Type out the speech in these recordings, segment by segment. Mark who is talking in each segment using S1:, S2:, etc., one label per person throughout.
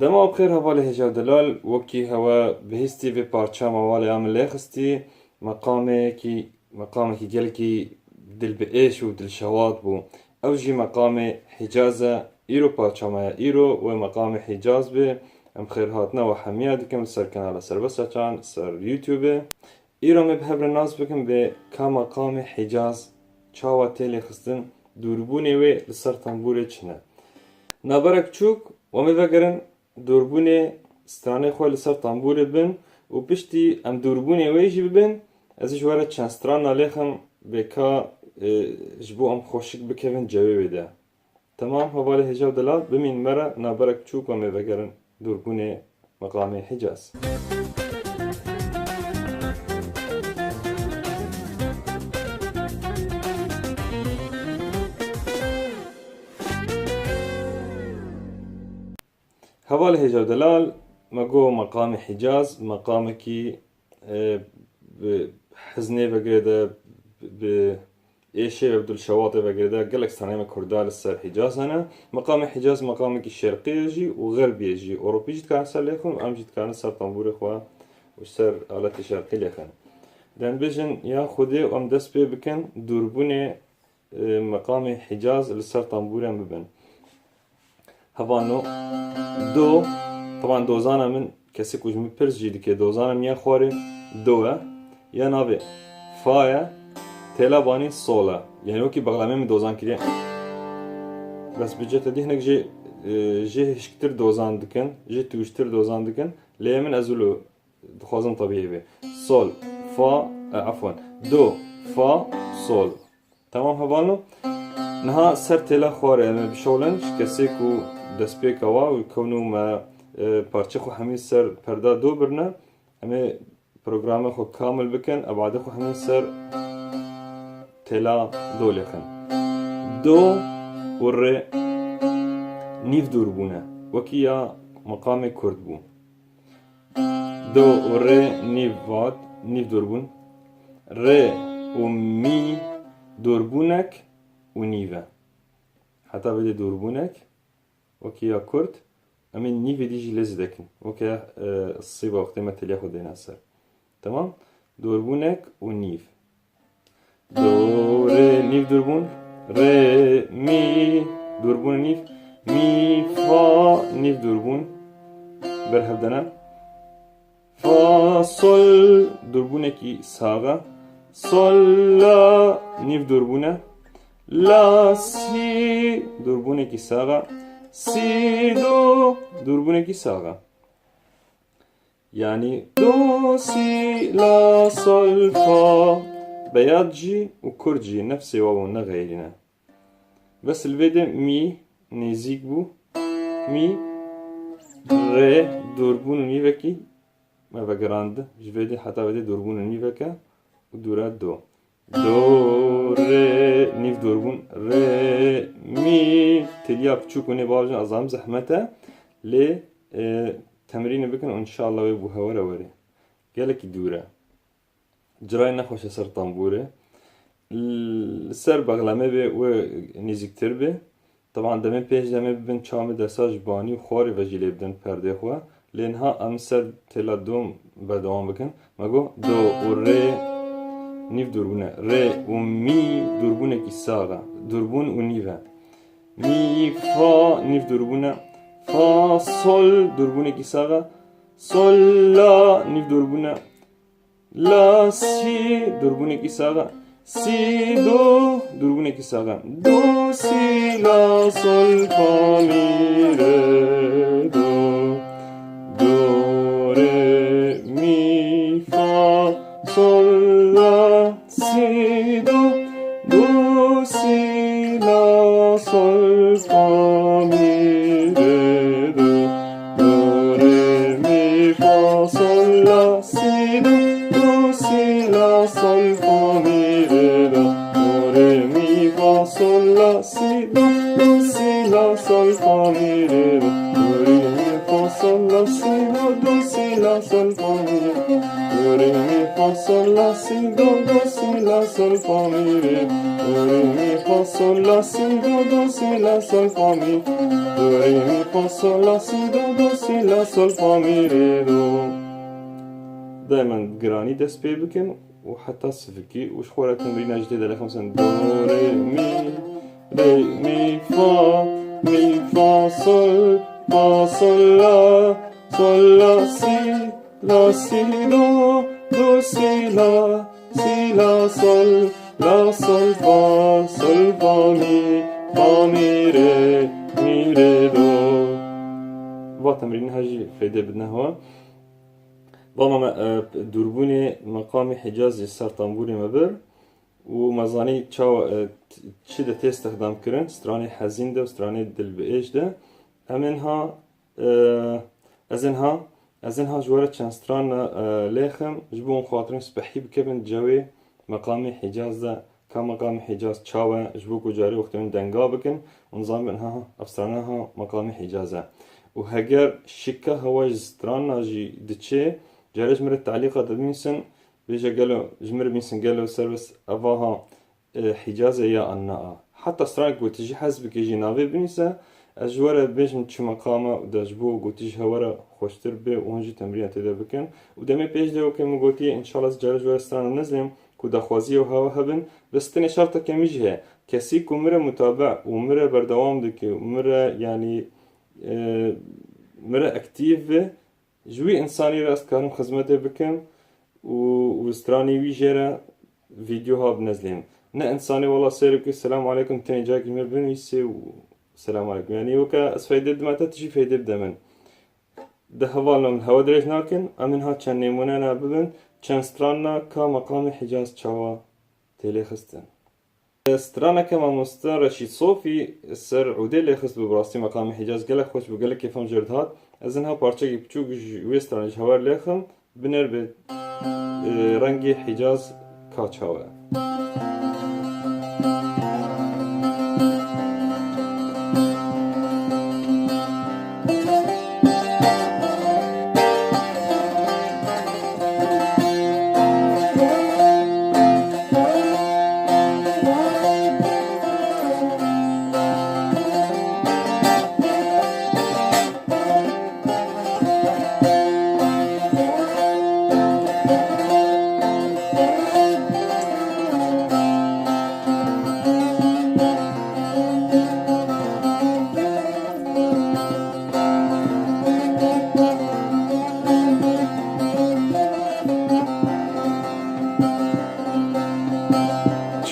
S1: دما بخير هواله هجا دلال وكي هوا بهستي في بارچا موالي عامل لخستي مقامي جلكي دل بإيش ودل شواد بو اوجي مقامي حجازة ايرو بارچا مايا ايرو ومقامي حجاز بي ام خير هاتنا وحمية دكم سر كنال سر بساچان سر يوتيوب ايرو مبهبر الناس بكم بي كمقامي حجاز چاوا تيلي خستن دوربوني وي لسر تنبوري چنه نابرك چوك ومبهگرن دوربوني ستراني خواه لسر تنبوري بن و پشتی ام دوربوني ويجي ببن ازش وارد چند ستران ناليخم بكا جبو ام خوشك بكوين جوي بده تمام هواله هجاو دلال بمين مرة نابرك چوك ومبهگرن دوربوني مقامي حجاز هواله هجاو دلال مقو مقام حجاز مقامكي بحزني بقريدا بإيشي بدل شواطئ بقريدا قلق سنايم كردال السر حجاز هنا مقام حجاز مقامكي شرقي يجي وغربي يجي أوروبي جد كان سر ليكم أم جد كان سر طنبوري خوا وسر آلات شرقي ليكم دان بيجن يا خودي وام دس بي بكن دوربوني مقام حجاز لسر طنبوري ام ببن هفانو دو طبعا دوزانا من كسي كوج من برز جيدي كي دوزانا من يا خواري دوه يا نافي فايا تيلا باني صولا يعني وكي بغلامي من دوزان كريه بس بجت دي هناك جي هشكتر دوزان دكن جي توشتر دوزان دكن ليه من ازولو خوازن طبيعي بي صول فا عفوا دو فا صول تمام هبانو نها سر تيلا خواري انا بشولنج كسي كو دسبيك وا ويكونوا ما پارچه خو همین سر پرده دو برنه همه پروگرام خو کامل بکن ابعاد خو همین سر تلا دو لکن دو و ر نیف دور بونه وکیا مقام کرد بو دو و ر نیف واد نیف دور بون ر و می دور بونک و نیوه حتی بده دور بونک وكيا كرد امين نيفي ديجي لزدكن وكيا الصيبه وقت ما تلياخو دينا سر تمام دوربونك ونيف دو ري نيف دوربون ري مي دوربون نيف مي فا نيف دوربون برهب دنا فا صل دوربونكي ساغا صل لا نيف دوربونه لا سي دوربونكي ساغا سي دو دوربونكي ساغا يعني دو سي لا صل فا بياض جي وكرجي نفسي واو غيرنا بس الفيديو مي نيزيك بو مي ري دوربون ميفكي ما بقراند جفيدي حتى بدي دوربون ميفكا ودورات دو دو ري نيف دوربون ري مي تليا بتشوكوني باجن أزام زحمته لي تمرين بكن وإن شاء الله يبو هورا وري قالك دورة جراي نخوش سر طنبورة السر بغلامه بي و نيزيكتر بي طبعا دمين بيش دمين ببن چامي دساج باني وخواري وجيلي بدن پرده خوا لينها ام سر تلا دوم بدوام بكن مگو دو و ري نيف دوربونه ر و مي دوربونه كي ساغا دوربون و نيفا مي فا نيف دوربونه فا صل دوربونه كي ساغا صل لا نيف دوربونه لا سي دوربونه كي ساغا سي دو دوربونه كي ساغا دو سي لا صل فا مي ري دو دو ري مي فا صل سي دو دو سي لا صل فا مي ري دو دو ري مي فا صل لا سي دو دو سي لا صل فا مي ري دو دو ري مي فا صل لا سي دو دو سي لا صل فا مي ري دو دو ري مي فا sol la si do do si la sol fa mi re mi fa sol la si do do si la sol fa mi re mi fa sol la si do do si la sol fa mi re mi fa sol la si do do si la sol fa mi re do. دائما قراني دست بي بكن وحتى صفكي وش خورة تمرينة جديدة لكم مثلا دو ري مي فا صول لا سي دو سي لا صول فا مي ري دو. با تمرين هاجي فايدة بدنا هوا بابا دوربوني مقام حجازي سر طنبوري مبر ومزاني چی ده استخدام کرن ستراني حزين ده و ستراني دل بئيش ده ازنها جوارة چند ستران ليخم جبون خاطرين سبحي بكبن جوي مقام حجاز ده كمقام حجاز چاوه جبو كجاري وقتين دنگا بكن ونظام بنها افسترانها مقام حجازه و هگر شكا هواج ستران ناجي دچه جارج مرة تعليقات بينسن بيجا قالوا جمر بينسن قالوا سيرفيس أفاها حجازة يا أناء حتى سترانك وتجي حسبك يجي نافي بينسا أجوارا بيجم تشو مقامة وداجبو وتجي هورا خوشتر بي وهنجي تمرين تدا بكن ودامي بيج دي وكي مقوتي إن شاء الله جارج جوارا ستران نزلم كودا خوازي وهوا هبن بس تاني شرطة كميجها كسي كمرة متابع ومرة بردوام دكي ومرة يعني مرة أكتيف جوي إنساني راست كانوا خدمته بكم وستراني ويجرا فيديوها بنزلين نا إنساني والله سيرك السلام عليكم تاني جاك مربن يسي السلام عليكم يعني وكا أسفايدة دماتا تجي فايدة بدمن ده هوالنا من هوا دريج ناكن أمنها چن نيمونانا ببن چن سترانا كا مقام حجاز چاوا تيلي خستن سترانا كما مستن رشيد صوفي سر عودي لي خست ببراستي مقام حجاز قلق خوش بقلق كيفهم جردهات ازنها پارچه بچوک وسترانش هوار لیخم بنر به رنگی حجاز کاچاوه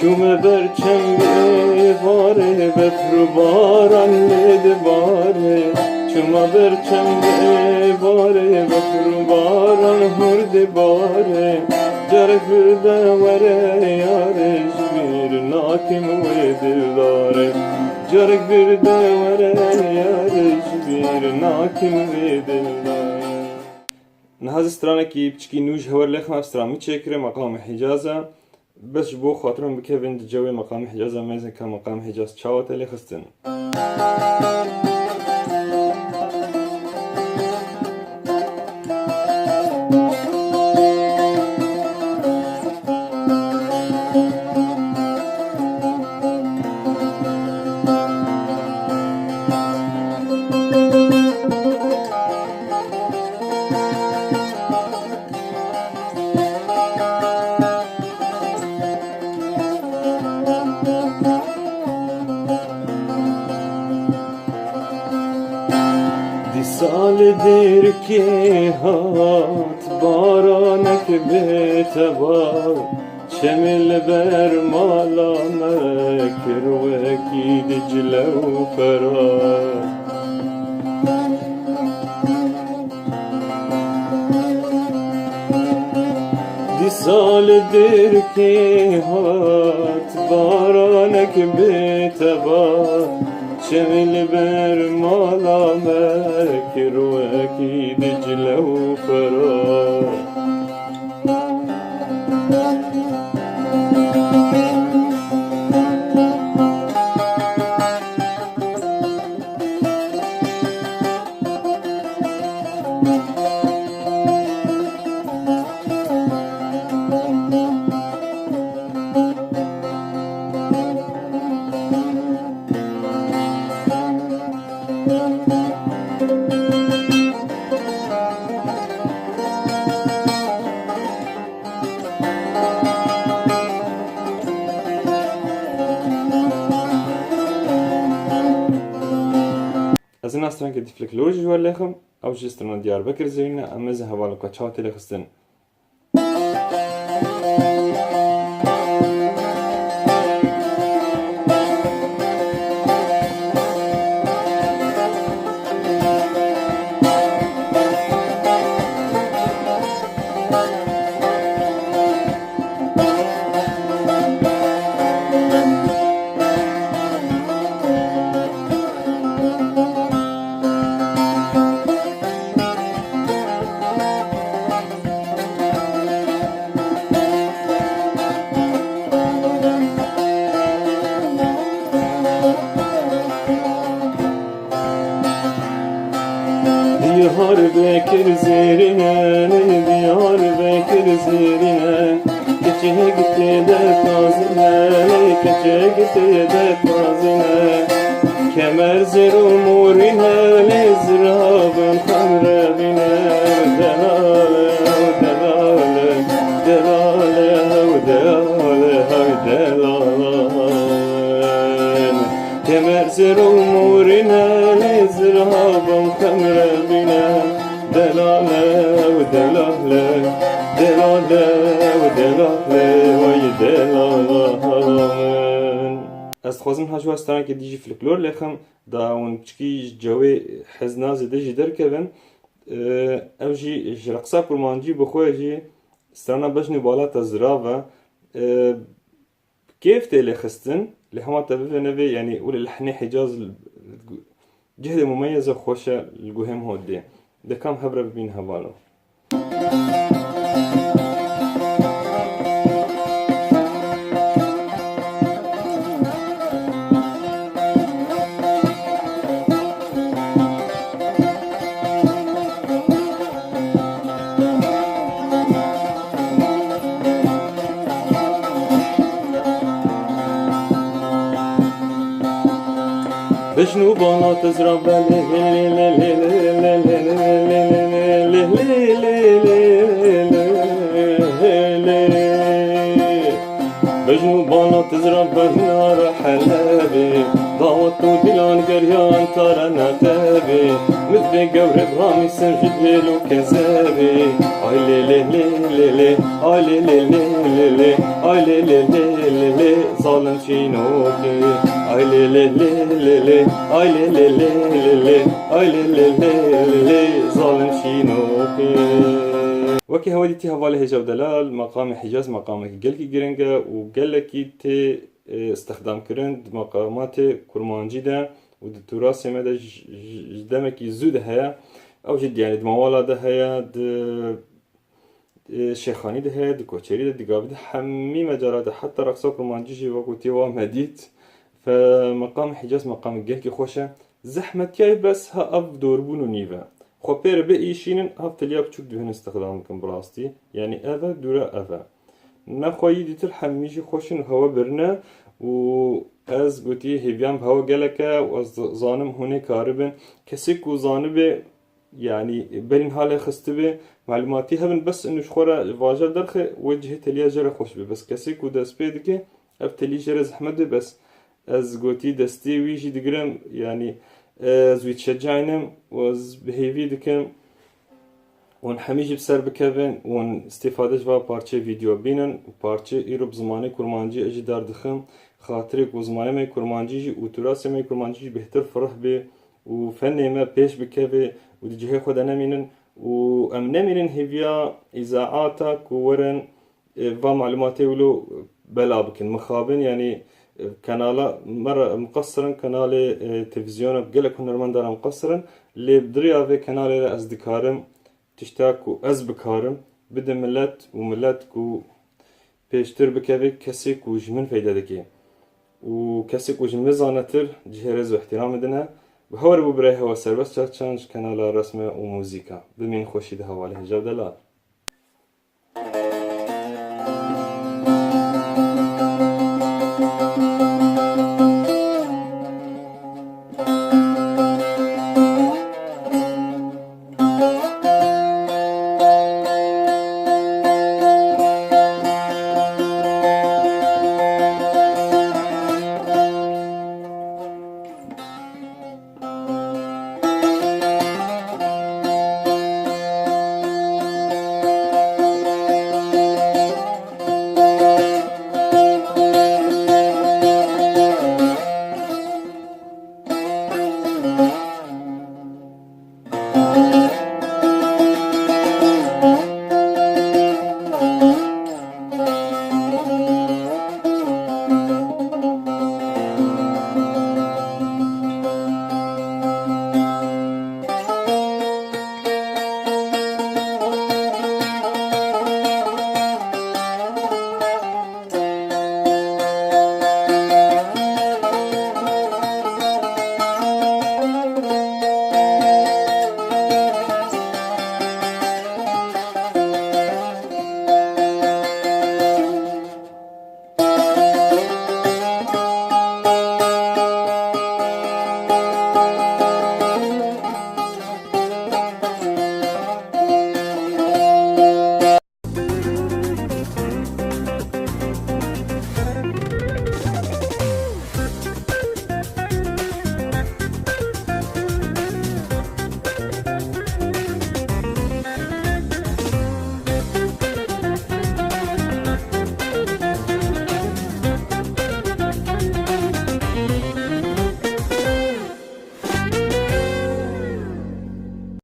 S1: چوم برچم باره بفرو باران لید باره چوم برچم باره بفرو باران هرد باره جرک برده وره یارش بیر ناکم و دلداره جرک برده وره یارش بیر ناکم و دلداره نهاز استرانه کی بچکی نوش هور لخم استران می چکره مقام حجازه بس بو خاطرم بكيفن جوي مقام حجاز ميزن كمقام حجاز تشاوت اللي خستن سال دیر که هات بارانک بتبار شمل بر مالا مکر وکی دجله و فرار دی سال دیر که هات بارانک بتبار شمل بر مالا مكر وكي دجله وفرار از این استران که دیفلک لوژ جوال لخم او جستران دیار بکر زینه امز حوالو قچات لخستن Diyar Bekir zerine, Diyar Bekir zerine Keçe gitti de tazine, keçe gitti de tazine Kemer zer umurine, lezrabın hamrebine Delale, delale, delale, delale, delale Kemer zer umurine, lezrabın hamrebine Delale, delale, delale, delale, vay delale از خوازم هجو هستن که دیجی فلکلور لخم دا اون چکی جوی حزناز دیجی در کبن او جی جرقصا کرمانجی بخواه جی استرانا بجنی بالا تزرا و كيف تيلي خستن لهما تبفي نبي يعني قول الحني حجاز جهد مميزة خوشة الجهم هودي ده كم هبرة بين هبالو بجنو بانا تزرع بجنو بانا تزرع بنار حلابي ضاوتو دلان قريان ترى نتابي مثل قور برامي سنجد ليلو كذابي اي لي لي لي لي اي لي لي لي لي اي لي لي لي لي ظالم شينوكي اي لي لي لي لي اي لي لي لي اي لي لي لي ظالم شينوكي وكي هوديتي هوالي هجاو دلال مقام حجاز مقامك قلكي جرنجا وقلكي تي استخدام كرند مقامات كرمانجي ده ودتوراس مده جدمكي زود هيا او جد يعني دموالا ده هيا د شيخاني ده هيا د كوچري ده دقابي ده حمي مجالات حتى رقصا كرمانجي جي وقوتي ومديت فمقام حجاز مقام قلكي خوشه زحمتي بس ها اف دوربون ونيفا خو پیر به ایشینن هفتلیا بچوک دهن استخدام کن براستی یعنی اوه دوره اوه نخواهی دیتر همیشه خوشن هوا برنه و از گوتی هیویم هوا گلکه و از زانم هونه کاربن کسی که زانه یعنی برین حال خسته به معلوماتی هبن بس انوش خوره واجر درخه وجه تلیا جره خوش به بس کسی که دست پیده که افتلی جره زحمت به بس از گوتی دستی ویجی دگرم یعنی زوی تشجعينم وز بهيفي دكم ون هميجي بسر بكفن ون استفاده جوا پارچه ویدیو بینن و پارچه ایرو بزمانه کرمانجی اجی در دخم خاطرك و زمانه می کرمانجی جی و تراس می کرمانجی جی بهتر فرح به و فن ما پیش بکوه و دی جهه خود نمینن و ام نمینن هیویا اذاعاتا كورن و معلوماتی ولو بلا بكن مخابن يعني كنالا مرة مقصرا كنال تلفزيون بقلك هنرمن دارم مقصرا اللي بدريا في كنال أصدقائهم تشتاكو أز بكارم بده ملت وملت كو بيشتر بكابي كسيك وجمن فايدة دكي وكسيك وجمن زانتر جهرز واحترام دنا بهور ببريه هو سربس تشانج كنال رسمة وموسيقى بمين خوشي ده حواله جودلات